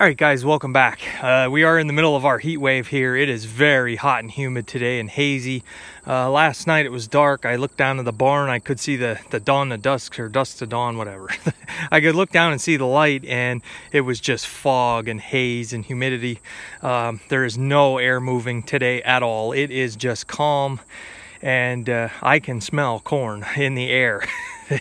All right, guys, welcome back. We are in the middle of our heat wave here. It is very hot and humid today and hazy. Last night it was dark. I looked down to the barn. I could see the dawn to dusk, or dusk to dawn, whatever. I could look down and see the light, and it was just fog and haze and humidity. There is no air moving today at all. It is just calm, and I can smell corn in the air.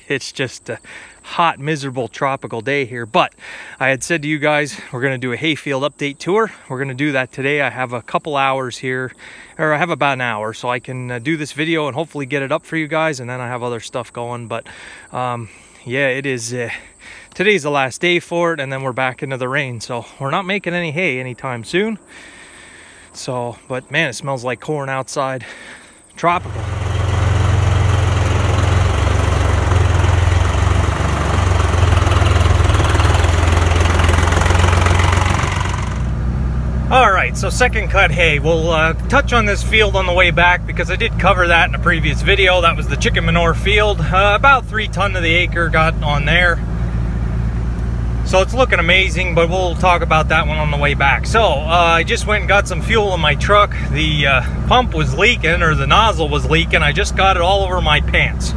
It's just a hot, miserable, tropical day here. But I had said to you guys, we're going to do a hayfield update tour. We're going to do that today. I have a couple hours here, or I have about an hour, so I can do this video and hopefully get it up for you guys, and then I have other stuff going. But yeah, it is today's the last day for it, and then we're back into the rain, so we're not making any hay anytime soon. So, but man, it smells like corn outside. Tropical. All right, so second cut hay. We'll touch on this field on the way back because I did cover that in a previous video. That was the chicken manure field. About 3 tons to the acre got on there. So it's looking amazing, but we'll talk about that one on the way back. So I just went and got some fuel in my truck. The pump was leaking, or the nozzle was leaking. I just got it all over my pants.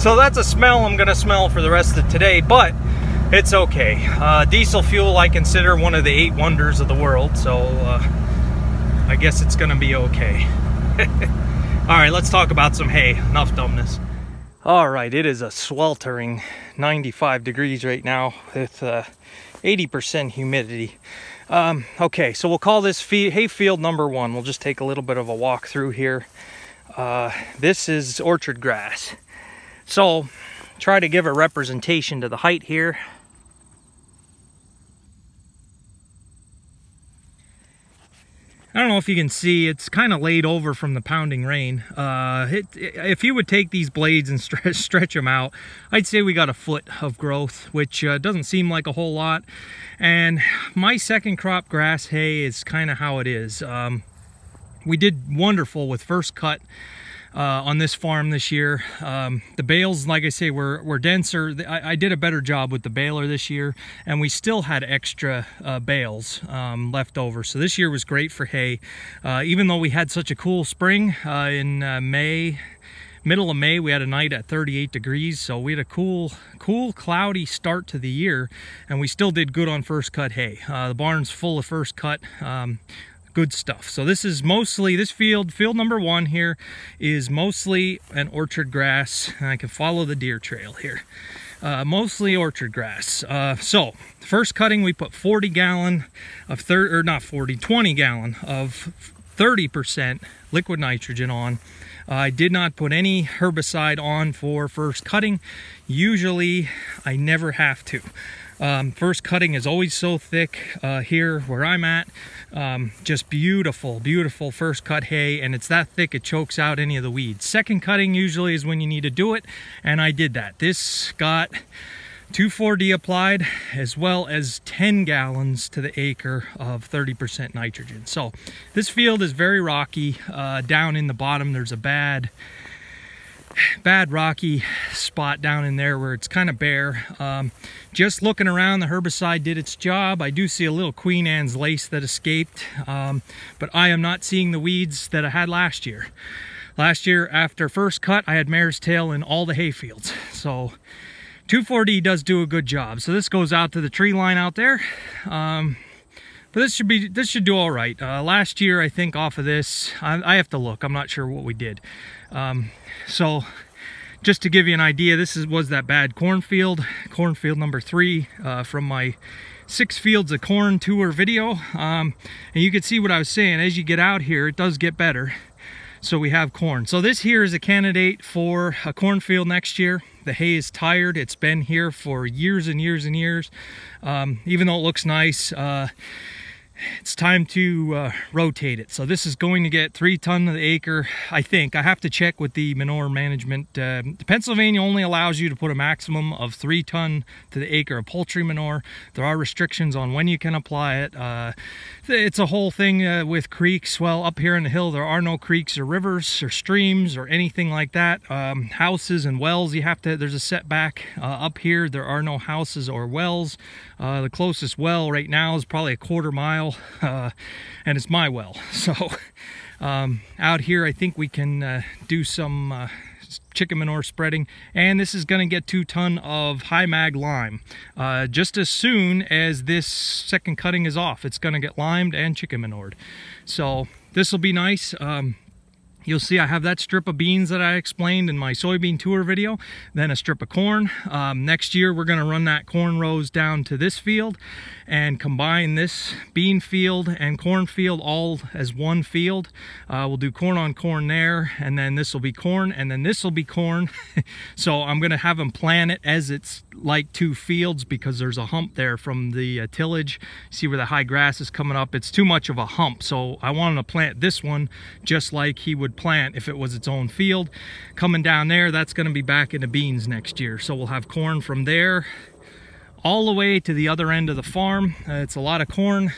So that's a smell I'm gonna smell for the rest of today, but it's okay. Diesel fuel I consider one of the 8 wonders of the world, so I guess it's gonna be okay. All right, let's talk about some hay. Enough dumbness. All right, it is a sweltering 95 degrees right now with 80% humidity. Okay, so we'll call this hay field number 1. We'll just take a little bit of a walk through here. This is orchard grass. So try to give a representation to the height here. I don't know if you can see, it's kind of laid over from the pounding rain. If you would take these blades and stretch them out, I'd say we got a foot of growth, which doesn't seem like a whole lot. And my second crop grass hay is kind of how it is. We did wonderful with first cut on this farm this year. The bales, like I say, were denser. I did a better job with the baler this year, and we still had extra bales left over. So this year was great for hay. Even though we had such a cool spring in May, middle of May, we had a night at 38 degrees. So we had a cool, cloudy start to the year, and we still did good on first cut hay. The barn's full of first cut. Good stuff. So this is mostly, this field number 1 here is mostly an orchard grass, and I can follow the deer trail here. Mostly orchard grass. So first cutting, we put 20 gallon of 30% liquid nitrogen on. I did not put any herbicide on for first cutting. Usually I never have to. First cutting is always so thick here where I'm at. Just beautiful first cut hay, and it's that thick it chokes out any of the weeds. Second cutting usually is when you need to do it, and I did that. This got 2,4-D applied, as well as 10 gallons to the acre of 30% nitrogen. So this field is very rocky. Down in the bottom there's a bad rocky spot down in there where it's kind of bare. Just looking around, the herbicide did its job. I do see a little Queen Anne's lace that escaped, but I am not seeing the weeds that I had last year. Last year, after first cut, I had mare's tail in all the hay fields. So 2,4-D does do a good job. So this goes out to the tree line out there. But this should do all right. Last year, I think off of this, I have to look. I'm not sure what we did. So just to give you an idea, this was that bad cornfield number 3 from my 6 fields of corn tour video. And you can see what I was saying. As you get out here, it does get better. So we have corn. So this here is a candidate for a cornfield next year. The hay is tired. It's been here for years and years and years. Even though it looks nice, it's time to rotate it. So this is going to get 3 tons to the acre, I think. I have to check with the manure management. Pennsylvania only allows you to put a maximum of 3 tons to the acre of poultry manure. There are restrictions on when you can apply it. It's a whole thing with creeks. Well, up here in the hill, there are no creeks or rivers or streams or anything like that. Houses and wells, there's a setback. Up here, there are no houses or wells. The closest well right now is probably a 1/4 mile. And it's my well. So out here I think we can do some chicken manure spreading, and this is going to get 2 tons of high mag lime just as soon as this second cutting is off. It's going to get limed and chicken manured, so this will be nice. You'll see I have that strip of beans that I explained in my soybean tour video, then a strip of corn. Next year we're going to run that corn rows down to this field and combine this bean field and corn field all as one field. We'll do corn on corn there, and then this will be corn, and then this will be corn. So I'm going to have them plant it as it's like 2 fields, because there's a hump there from the tillage. See where the high grass is coming up? It's too much of a hump, so I wanted to plant this one just like he would plant if it was its own field. Coming down there, that's going to be back into beans next year, so we'll have corn from there all the way to the other end of the farm. It's a lot of corn.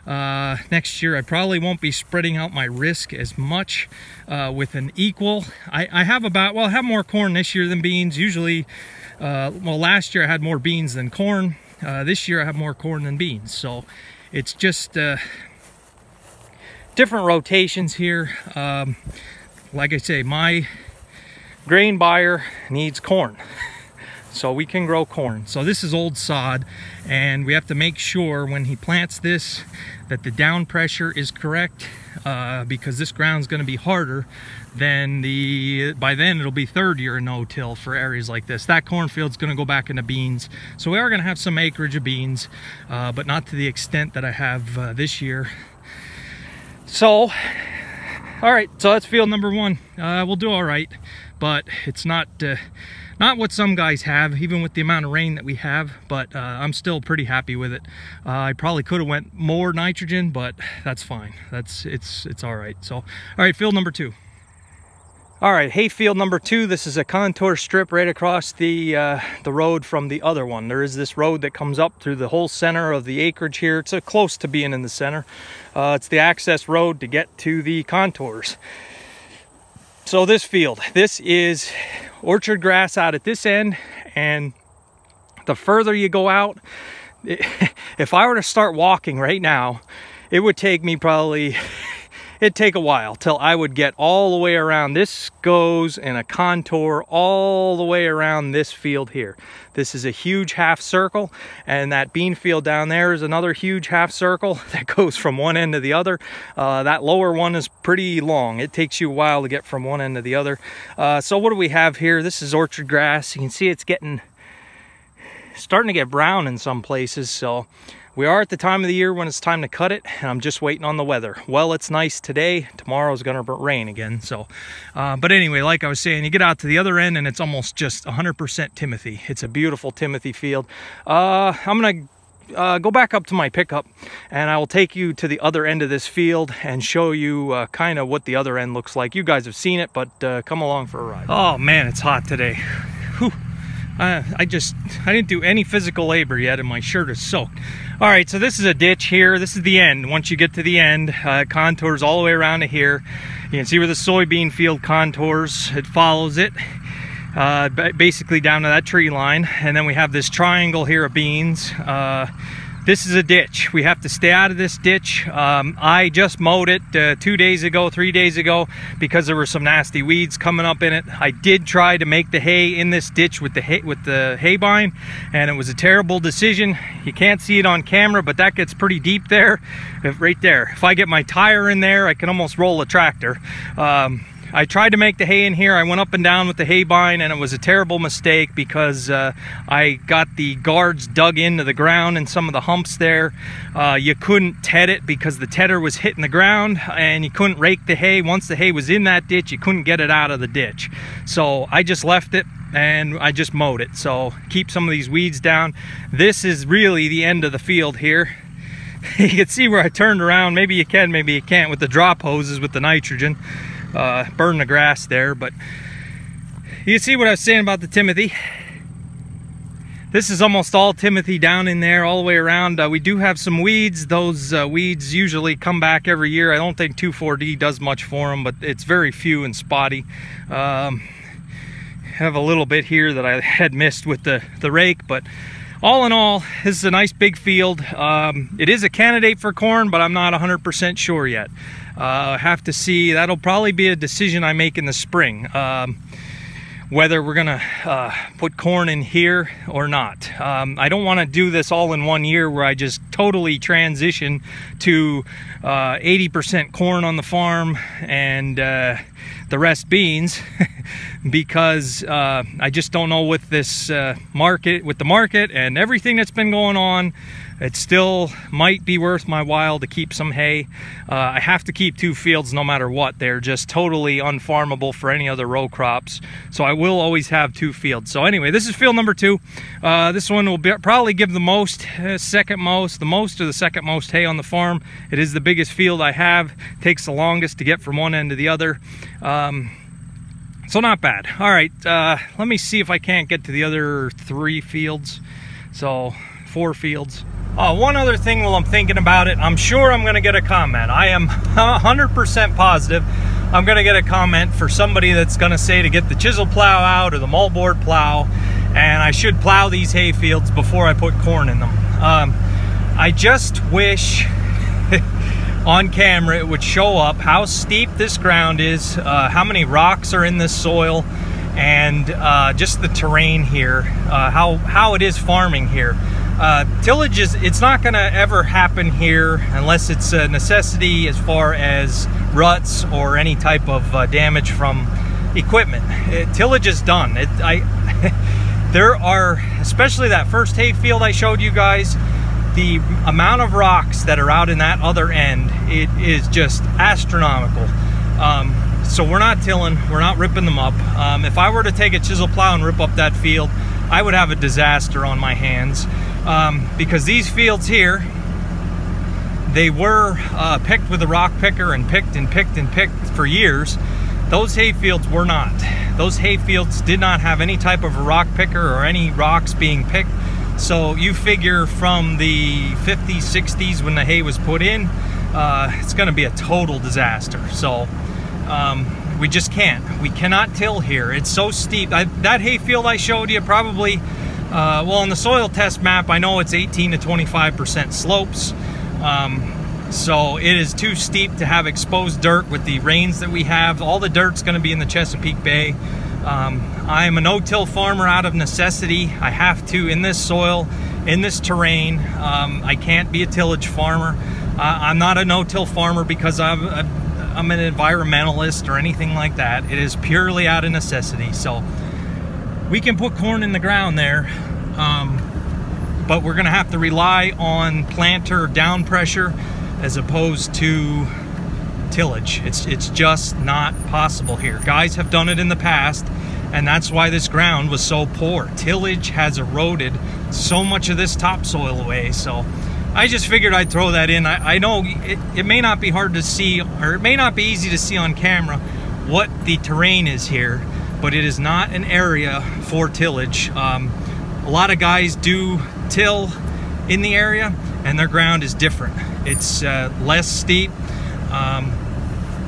Next year I probably won't be spreading out my risk as much with an equal. I have more corn this year than beans. Usually, well, last year I had more beans than corn. This year I have more corn than beans, so it's just different rotations here. Like I say, my grain buyer needs corn, so we can grow corn. So this is old sod, and we have to make sure when he plants this that the down pressure is correct, because this ground's going to be harder than by then it'll be 3rd year no-till for areas like this. That cornfield's going to go back into beans, so we are going to have some acreage of beans, but not to the extent that I have this year. So, all right, so that's field number 1. We'll do all right, but it's not what some guys have, even with the amount of rain that we have, but I'm still pretty happy with it. I probably could have went more nitrogen, but that's fine. It's all right. So, all right, field number 2. All right, hay field number 2. This is a contour strip right across the road from the other one. There is this road that comes up through the whole center of the acreage here. It's close to being in the center. It's the access road to get to the contours. So this field, this is orchard grass out at this end, and the further you go out, if I were to start walking right now, it would take me probably, it'd take a while till I would get all the way around. This goes in a contour all the way around this field here. This is a huge half circle, and that bean field down there is another huge half circle that goes from one end to the other. That lower one is pretty long. It takes you a while to get from one end to the other. So what do we have here? This is orchard grass. You can see it's starting to get brown in some places, so we are at the time of the year when it's time to cut it, and I'm just waiting on the weather. Well, it's nice today. Tomorrow's gonna rain again. So, but anyway, like I was saying, you get out to the other end and it's almost just 100% Timothy. It's a beautiful Timothy field. I'm gonna go back up to my pickup, and I will take you to the other end of this field and show you kind of what the other end looks like. You guys have seen it, but come along for a ride. Oh man, it's hot today. Whew. I didn't do any physical labor yet, and my shirt is soaked. All right, so this is a ditch here. This is the end. Once you get to the end, contours all the way around to here. You can see where the soybean field contours. It follows it basically down to that tree line, and then we have this triangle here of beans. This is a ditch. We have to stay out of this ditch. I just mowed it 2 days ago, 3 days ago, because there were some nasty weeds coming up in it. I did try to make the hay in this ditch with the hay bine, and it was a terrible decision. You can't see it on camera, but that gets pretty deep there, right there. If I get my tire in there, I can almost roll a tractor. I tried to make the hay in here. I went up and down with the hay bine, and it was a terrible mistake because I got the guards dug into the ground and some of the humps there. You couldn't ted it because the tedder was hitting the ground, and you couldn't rake the hay. Once the hay was in that ditch, you couldn't get it out of the ditch. So I just left it, and I just mowed it. So keep some of these weeds down. This is really the end of the field here. You can see where I turned around. Maybe you can, maybe you can't with the drop hoses with the nitrogen. Burn the grass there, but you see what I was saying about the Timothy. This is almost all Timothy down in there all the way around. We do have some weeds. Those weeds usually come back every year. I don't think 2,4-D does much for them, but it's very few and spotty. Have a little bit here that I had missed with the rake, but all in all, this is a nice big field. It is a candidate for corn, but I'm not 100% sure yet. I have to see. That'll probably be a decision I make in the spring. Whether we're gonna put corn in here or not. I don't want to do this all in one year where I just totally transition to 80% corn on the farm and the rest beans because I just don't know with this market and everything that's been going on. It still might be worth my while to keep some hay. I have to keep 2 fields no matter what. They're just totally unfarmable for any other row crops. So I will always have 2 fields. So anyway, this is field number 2. This one will probably give the most, the second most hay on the farm. It is the biggest field I have. Takes the longest to get from one end to the other. So not bad. All right, let me see if I can't get to the other 3 fields. So 4 fields. One other thing while I'm thinking about it, I'm sure I'm going to get a comment. I am 100% positive I'm going to get a comment for somebody that's going to say to get the chisel plow out or the moldboard plow, and I should plow these hay fields before I put corn in them. I just wish on camera it would show up how steep this ground is, how many rocks are in this soil, and just the terrain here, how it is farming here. Tillage it's not going to ever happen here unless it's a necessity as far as ruts or any type of damage from equipment. Tillage is done. There are, especially that first hay field I showed you guys, the amount of rocks that are out in that other end, it is just astronomical. So we're not tilling, we're not ripping them up. If I were to take a chisel plow and rip up that field, I would have a disaster on my hands. Because these fields here, they were picked with a rock picker and picked and picked and picked for years. Those hay fields were not. Those hay fields did not have any type of a rock picker or any rocks being picked. So you figure from the 50s, 60s when the hay was put in, it's going to be a total disaster. So we just can't. We cannot till here. It's so steep. That hay field I showed you probably, well, on the soil test map, I know it's 18 to 25% slopes. So it is too steep to have exposed dirt with the rains that we have. All the dirt's going to be in the Chesapeake Bay. I am a no-till farmer out of necessity. I have to, in this soil, in this terrain. I can't be a tillage farmer. I'm not a no-till farmer because I'm an environmentalist or anything like that. It is purely out of necessity. So we can put corn in the ground there, but we're going to have to rely on planter down pressure as opposed to tillage. It's just not possible here. Guys have done it in the past, and that's why this ground was so poor. Tillage has eroded so much of this topsoil away. So I just figured I'd throw that in. I know it may not be hard to see, or it may not be easy to see on camera what the terrain is here, but it is not an area for tillage. A lot of guys do till in the area, and their ground is different. It's less steep.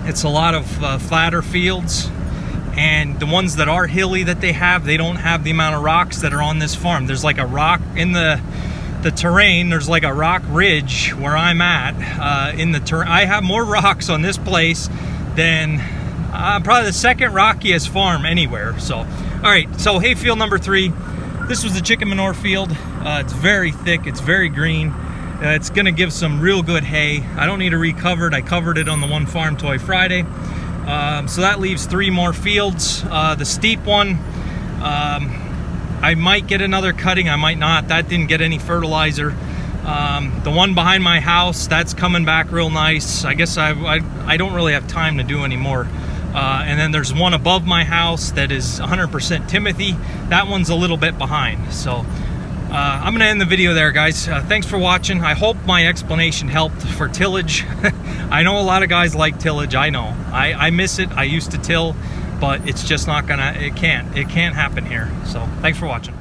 It's a lot of flatter fields, and the ones that are hilly that they don't have the amount of rocks that are on this farm. There's like a rock in the terrain. There's like a rock ridge where I'm at in the terrain. I have more rocks on this place than probably the second rockiest farm anywhere. So, all right, so hay field number 3. This was the chicken manure field. It's very thick, it's very green. It's gonna give some real good hay. I don't need to recover it. I covered it on the One Farm Toy Friday. So that leaves 3 more fields. The steep one, I might get another cutting, I might not. That didn't get any fertilizer. The one behind my house, that's coming back real nice. I guess I don't really have time to do any more. And then there's one above my house that is 100% Timothy. That one's a little bit behind. So I'm gonna end the video there, guys. Thanks for watching. I hope my explanation helped for tillage. I know a lot of guys like tillage. I know. I miss it. I used to till, but it's just not gonna, it can't happen here. So thanks for watching.